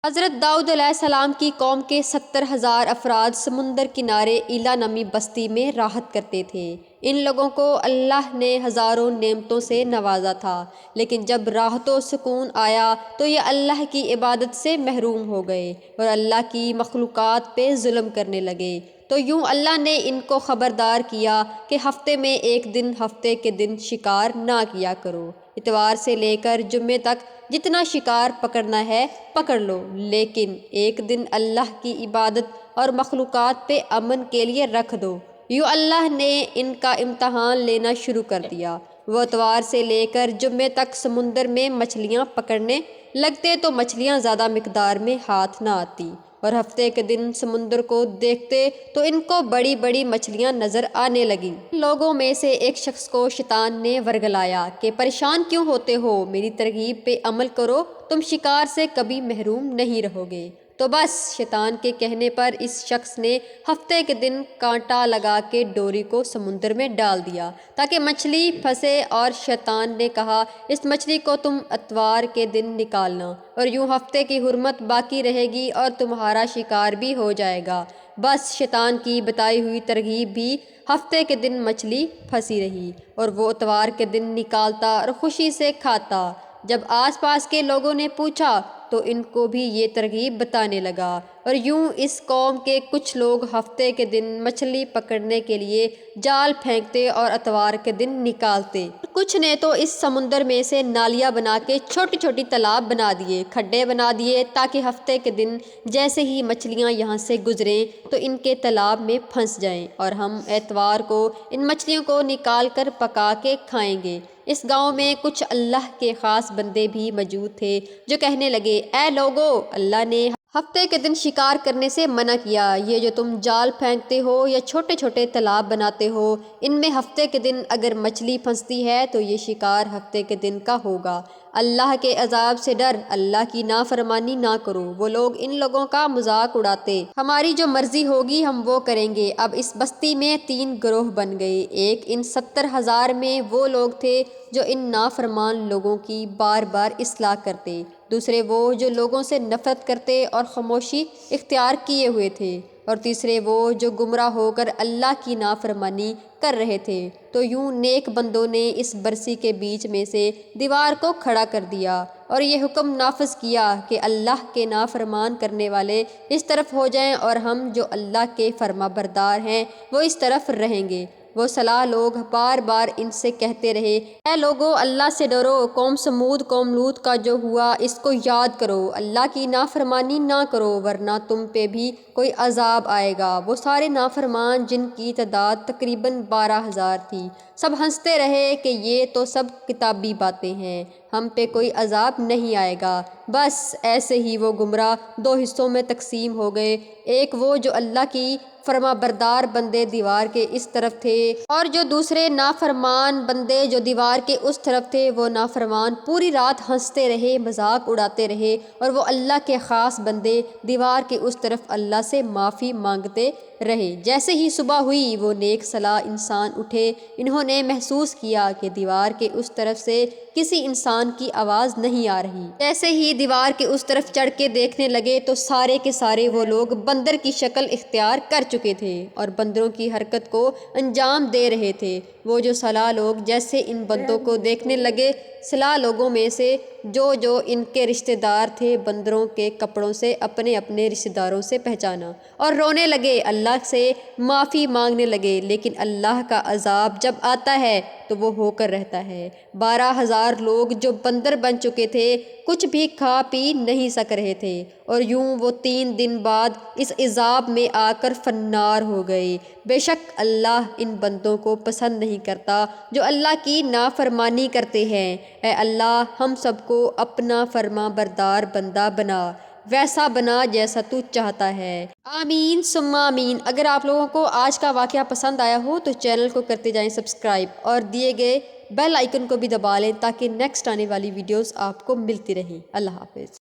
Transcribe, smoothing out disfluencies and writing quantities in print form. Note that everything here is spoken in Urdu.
حضرت داؤد علیہ السلام کی قوم کے 70,000 افراد سمندر کنارے ایلا نامی بستی میں راحت کرتے تھے۔ ان لوگوں کو اللہ نے ہزاروں نعمتوں سے نوازا تھا، لیکن جب راحت و سکون آیا تو یہ اللہ کی عبادت سے محروم ہو گئے اور اللہ کی مخلوقات پہ ظلم کرنے لگے۔ تو یوں اللہ نے ان کو خبردار کیا کہ ہفتے میں ایک دن ہفتے کے دن شکار نہ کیا کرو۔ اتوار سے لے کر جمعے تک جتنا شکار پکڑنا ہے پکڑ لو، لیکن ایک دن اللہ کی عبادت اور مخلوقات پہ امن کے لیے رکھ دو۔ یوں اللہ نے ان کا امتحان لینا شروع کر دیا۔ وہ اتوار سے لے کر جمعے تک سمندر میں مچھلیاں پکڑنے لگتے تو مچھلیاں زیادہ مقدار میں ہاتھ نہ آتی، اور ہفتے کے دن سمندر کو دیکھتے تو ان کو بڑی بڑی مچھلیاں نظر آنے لگیں۔ لوگوں میں سے ایک شخص کو شیطان نے ورگلایا کہ پریشان کیوں ہوتے ہو، میری ترغیب پہ عمل کرو، تم شکار سے کبھی محروم نہیں رہو گے۔ تو بس شیطان کے کہنے پر اس شخص نے ہفتے کے دن کانٹا لگا کے ڈوری کو سمندر میں ڈال دیا تاکہ مچھلی پھنسے، اور شیطان نے کہا اس مچھلی کو تم اتوار کے دن نکالنا، اور یوں ہفتے کی حرمت باقی رہے گی اور تمہارا شکار بھی ہو جائے گا۔ بس شیطان کی بتائی ہوئی ترغیب بھی ہفتے کے دن مچھلی پھنسی رہی اور وہ اتوار کے دن نکالتا اور خوشی سے کھاتا۔ جب آس پاس کے لوگوں نے پوچھا تو ان کو بھی یہ ترغیب بتانے لگا، اور یوں اس قوم کے کچھ لوگ ہفتے کے دن مچھلی پکڑنے کے لیے جال پھینکتے اور اتوار کے دن نکالتے۔ کچھ نے تو اس سمندر میں سے نالیاں بنا کے چھوٹی چھوٹی تالاب بنا دیے، کھڈے بنا دیے، تاکہ ہفتے کے دن جیسے ہی مچھلیاں یہاں سے گزریں تو ان کے تالاب میں پھنس جائیں، اور ہم اتوار کو ان مچھلیوں کو نکال کر پکا کے کھائیں گے۔ اس گاؤں میں کچھ اللہ کے خاص بندے بھی موجود تھے جو کہنے لگے، اے لوگو، اللہ نے ہفتے کے دن شکار کرنے سے منع کیا۔ یہ جو تم جال پھینکتے ہو یا چھوٹے چھوٹے تالاب بناتے ہو، ان میں ہفتے کے دن اگر مچھلی پھنستی ہے تو یہ شکار ہفتے کے دن کا ہوگا۔ اللہ کے عذاب سے ڈر، اللہ کی نافرمانی نہ کرو۔ وہ لوگ ان لوگوں کا مذاق اڑاتے، ہماری جو مرضی ہوگی ہم وہ کریں گے۔ اب اس بستی میں 3 گروہ بن گئے۔ ایک ان 70,000 میں وہ لوگ تھے جو ان نافرمان لوگوں کی بار بار اصلاح کرتے، دوسرے وہ جو لوگوں سے نفرت کرتے اور خاموشی اختیار کیے ہوئے تھے، اور تیسرے وہ جو گمراہ ہو کر اللہ کی نافرمانی کر رہے تھے۔ تو یوں نیک بندوں نے اس برسی کے بیچ میں سے دیوار کو کھڑا کر دیا اور یہ حکم نافذ کیا کہ اللہ کے نافرمان کرنے والے اس طرف ہو جائیں اور ہم جو اللہ کے فرما بردار ہیں وہ اس طرف رہیں گے۔ وہ صالح لوگ بار بار ان سے کہتے رہے، اے لوگو، اللہ سے ڈرو، قوم سمود قوم لوط کا جو ہوا اس کو یاد کرو، اللہ کی نافرمانی نہ کرو ورنہ تم پہ بھی کوئی عذاب آئے گا۔ وہ سارے نافرمان جن کی تعداد تقریباً 12,000 تھی، سب ہنستے رہے کہ یہ تو سب کتابی باتیں ہیں، ہم پہ کوئی عذاب نہیں آئے گا۔ بس ایسے ہی وہ گمراہ 2 حصوں میں تقسیم ہو گئے، ایک وہ جو اللہ کی فرما بردار بندے دیوار کے اس طرف تھے، اور جو دوسرے نافرمان بندے جو دیوار کے اس طرف تھے۔ وہ نافرمان پوری رات ہنستے رہے، مذاق اڑاتے رہے، اور وہ اللہ کے خاص بندے دیوار کے اس طرف اللہ سے معافی مانگتے رہے۔ جیسے ہی صبح ہوئی وہ نیک صلاح انسان اٹھے، انہوں نے محسوس کیا کہ دیوار کے اس طرف سے کسی انسان کی آواز نہیں آ رہی۔ جیسے ہی دیوار کے اس طرف چڑھ کے دیکھنے لگے تو سارے کے سارے وہ لوگ بندر کی شکل اختیار کر چکے تھے اور بندروں کی حرکت کو انجام دے رہے تھے۔ وہ جو صلاح لوگ جیسے ان بندوں کو دیکھنے لگے، صلاح لوگوں میں سے جو ان کے رشتہ دار تھے، بندروں کے کپڑوں سے اپنے اپنے رشتہ داروں سے پہچانا اور رونے لگے، اللہ سے معافی مانگنے لگے۔ لیکن اللہ کا عذاب جب آتا ہے تو وہ ہو کر رہتا ہے۔ 12,000 لوگ جو بندر بن چکے تھے کچھ بھی کھا پی نہیں سک رہے تھے، اور یوں وہ 3 دن بعد اس عذاب میں آ کر فنار ہو گئے۔ بے شک اللہ ان بندوں کو پسند نہیں کرتا جو اللہ کی نافرمانی کرتے ہیں۔ اے اللہ، ہم سب کو اپنا فرما بردار بندہ بنا، ویسا بنا جیسا تو چاہتا ہے۔ آمین ثم آمین۔ اگر آپ لوگوں کو آج کا واقعہ پسند آیا ہو تو چینل کو کرتے جائیں سبسکرائب اور دیے گئے بیل آئیکن کو بھی دبا لیں تاکہ نیکسٹ آنے والی ویڈیوز آپ کو ملتی رہیں۔ اللہ حافظ۔